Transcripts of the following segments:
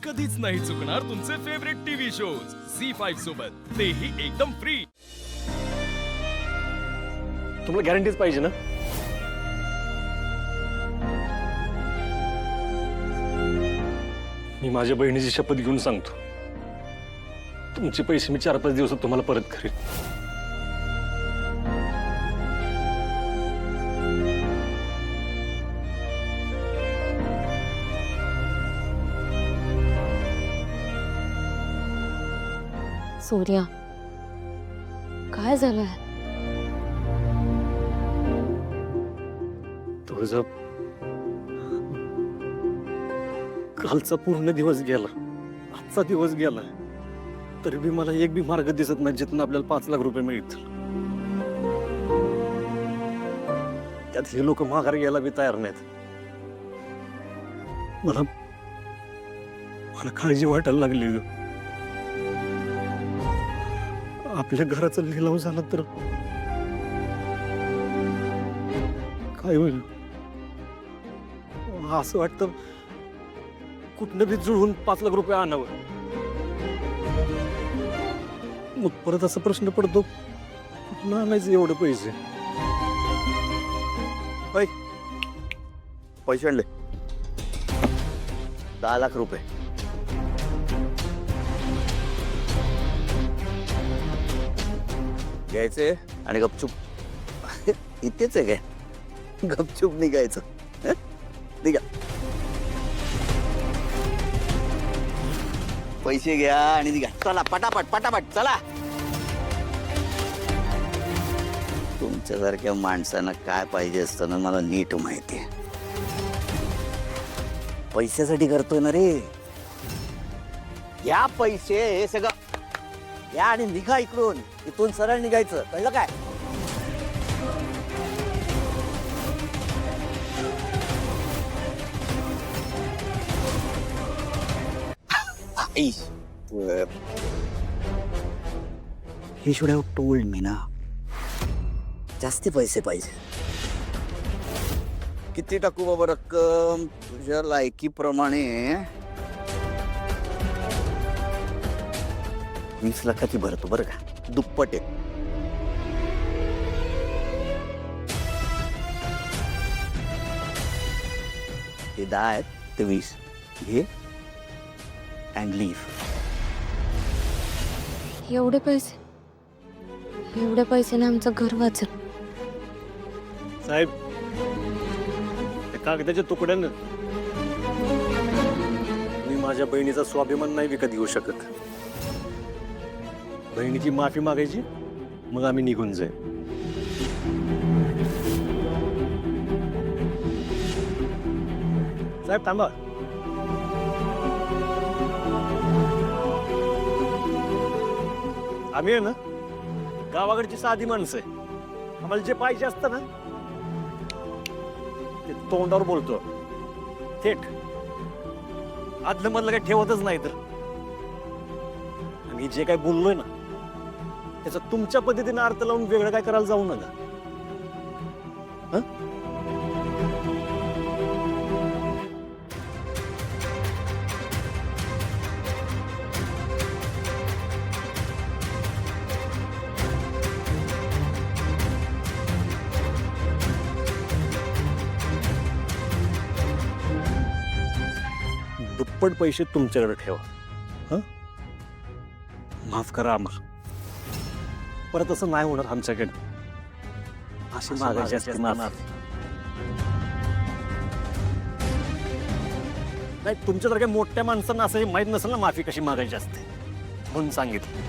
कधीच नाही चुकणार तुमचे फेवरेट टीव्ही शोज झी5 सोबत, तेही एकदम फ्री. तुम्हाला गॅरंटीच पाहिजे ना? मी माझ्या बहिणीची शपथ घेऊन सांगतो, तुमचे पैसे मी 4-5 दिवसात तुम्हाला परत करेन. सूर्या, काय झालंय? तुझं कालचा पूर्ण दिवस गेला, आजचा दिवस गेला, तरी बी मला एक बी मार्ग दिसत नाही जिथून आपल्याला 5 लाख रुपये मिळतील. त्यात हे लोक माघार घ्यायला बी तयार नाहीत. मला काळजी वाटायला लागली. आपल्या घराचा लिलाव झाला तर काय होईल? असं वाटतं कुठनं बी जुळवून 5 लाख रुपये आणावं. मग परत असा प्रश्न पडतो, कुठनं आणायचे एवढे पैसे? पैसे आणले 10 लाख रुपये. घ्यायचे आणि गपचूप इथेच आहे काय, गपचूप निघायचं. निघा, पैसे घ्या आणि निघा. चला पटापट पटापट चला. तुमच्यासारख्या माणसांना काय पाहिजे असतं ना मला नीट माहिती आहे. पैशासाठी करतोय ना रे. या पैसे हे सगळं या आणि निघा इकडून. इथून सरळ निघायचं, कळलं काय? He should have told me ना. जास्ती पैसे पाहिजे. किती टाकू बाबा रक्कम? तुझ्या लायकीप्रमाणे 20 लाखाची भरतो बरं का, दुप्पट आहे. ते 10 आहेत, ते 20 घे अँड लीव्ह. एवढे पैसे आमचं घर वाचल. साहेब, त्या कागदाच्या तुकड्यानं मी माझ्या बहिणीचा स्वाभिमान नाही विकत घेऊ शकत. बहिणीची माफी मागायची, मग आम्ही निघून जाईल. साहेब थांबा. आम्ही आहे ना गावाकडची साधी माणसं आहे. आम्हाला जे पाहिजे असतं ना ते तोंडावर बोलतो, थेट. आदलं मधलं काही ठेवतच नाही. तर आणि जे काही बोललोय ना त्याचा तुमच्या पद्धतीने अर्थ लावून वेगळं काय करायला जाऊ नका. दुप्पट पैसे तुमच्याकडे ठेवा. हं? माफ करा आम्हाला. परत असं नाही होणार आमच्याकडे. अशी मागायची असते माफी. नाही, तुमच्यासारख्या मोठ्या माणसांना असं माहित नसेल ना माफी कशी मागायची असते, म्हणून सांगितलं.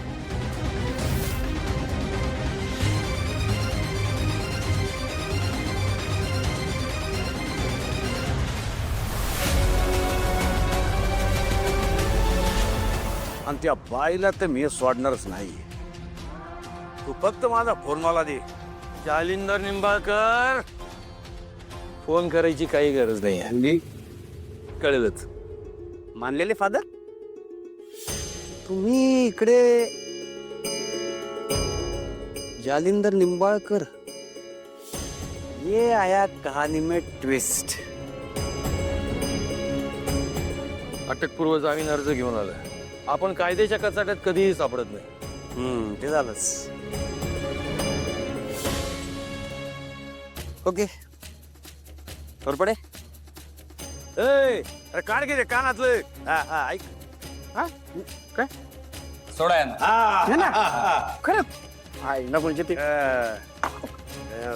आणि त्या बाईला तर मी सोडणारच नाही. तू फक्त माझा फोन मला दे. जालिंदर निंबाळकर, फोन करायची काही गरज नाही आहे, कळलंच. मानलेले फादर, तुम्ही इकडे जालिंदर निंबाळकर, ये आया कहानी में ट्विस्ट. अटकपूर्व जामीन अर्ज घेऊन आलोय. आपण कायद्याच्या कचाट्यात कधीही सापडत नाही. ते झालंच. ओके पडे. अरे काढ घे रे कानातलं. हा ऐक. सोडा ना म्हणजे ते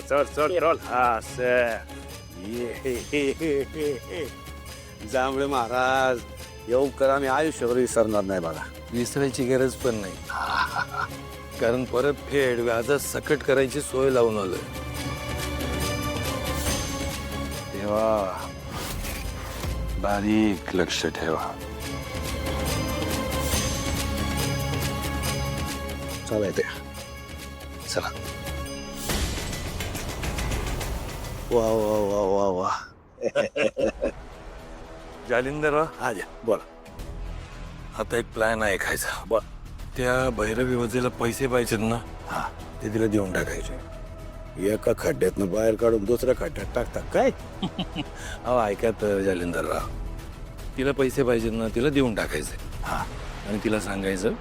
चढ रोल. हा जांभळे महाराज येऊ करा, मी आयुष्यभर विसरणार नाही बघा. विसरायची गरज पण नाही, कारण परत फेड व्याजात सकट करायची सोय लावून आलोय. तेव्हा बारीक लक्ष ठेवा. चालायचं चला. वा वा वा वा वा. जालिंदर हा जा बोला. आता एक प्लॅन ऐकायचा. बर. त्या भैरवी वजेला पैसे पाहिजेत ना, हा ते तिला देऊन टाकायचे. एका खड्ड्यातनं बाहेर काढून दुसऱ्या खड्ड्यात टाकता काय? अहो ऐकत जालिंदरराव, तिला पैसे पाहिजेत ना, तिला देऊन टाकायचे. हा आणि तिला सांगायचं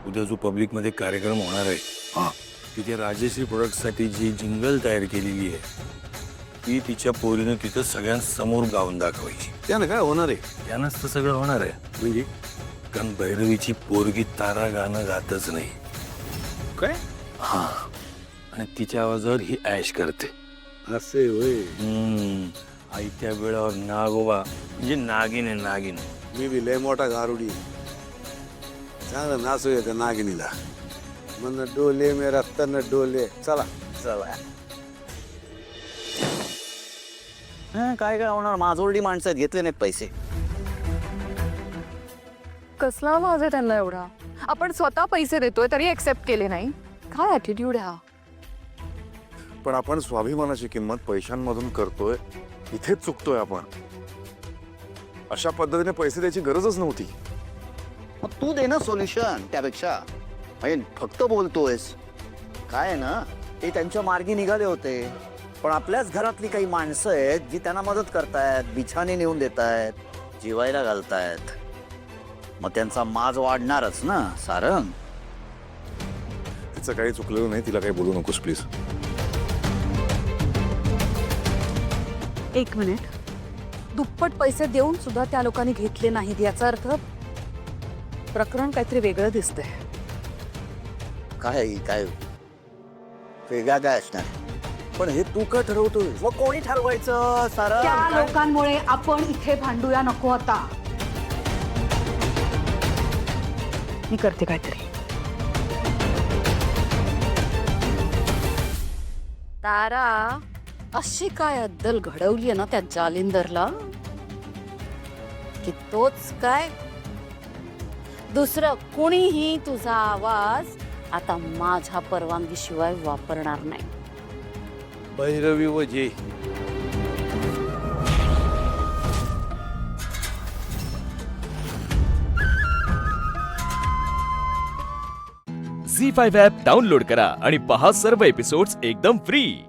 उद्या जो पब्लिक मध्ये कार्यक्रम होणार आहे, हा तिथे राजेश्री प्रोडक्टसाठी जी जिंगल तयार केलेली आहे ती तिच्या पोरीनं तिथं सगळ्यांसमोर गाऊन दाखवायची. त्यानं काय होणार आहे? त्यानंच तर सगळं होणार आहे. म्हणजे कारण भैरवीची पोरगी तारा गाणं गातच नाही. काय? हा, आणि तिच्या आवाजावर ही ऐश करते. असे होय. आयत्या वेळावर नागोबा म्हणजे नागिन आहे, नागिन. मी बी लय मोठा गारुडी. चांगलं नाचू येतं नागिनीला. मन डोले मेरा तन डोले. चला चला. काय काय होणार, माजोरडी माणसं घेतले नाहीत पैसे. कसला आवाज आहे त्यांना एवढा? आपण स्वतः पैसे देतोय तरी एक्सेप्ट केले नाही. काय ॲटिट्यूड आहे हा? पण आपण स्वाभिमानाची किंमत पैशांमधून करतोय, इथेच चुकतोय आपण. अशा पद्धतीने पैसे द्यायची गरजच नव्हती. मग तू दे ना सोल्युशन. त्यापेक्षा म्हणजे फक्त बोलतोयस. काय आहे ना, ते त्यांच्या मार्गी निघाले होते, पण आपल्याच घरातली काही माणसं आहेत जी त्यांना मदत करतायत, बिछाने नेऊन देतायत, जेवायला घालतायत. मग त्यांचा माज वाढणारच ना सारंग. तिचं काही चुकलेलं नाही, तिला काही बोलू नकोस प्लीज. एक मिनिट. दुप्पट पैसे देऊन सुद्धा त्या लोकांनी घेतले नाहीत, याचा अर्थ प्रकरण काहीतरी वेगळं दिसतंय. काय काय वेगळा काय असणार? पण हे तू का ठरवतोय? मग कोणी ठरवायचं सारंग? त्या लोकांमुळे आपण इथे भांडूया नको आता. मी करते काहीतरी. तारा अशी काय अद्दल घडवली ना त्या जालिंदरला, की तोच काय दुसरं कोणीही तुझा आवाज आता माझ्या परवानगीशिवाय वापरणार नाही. भैरवी वजे झी5 ॲप डाउनलोड करा आणि पहा सर्व एपिसोड्स एकदम फ्री.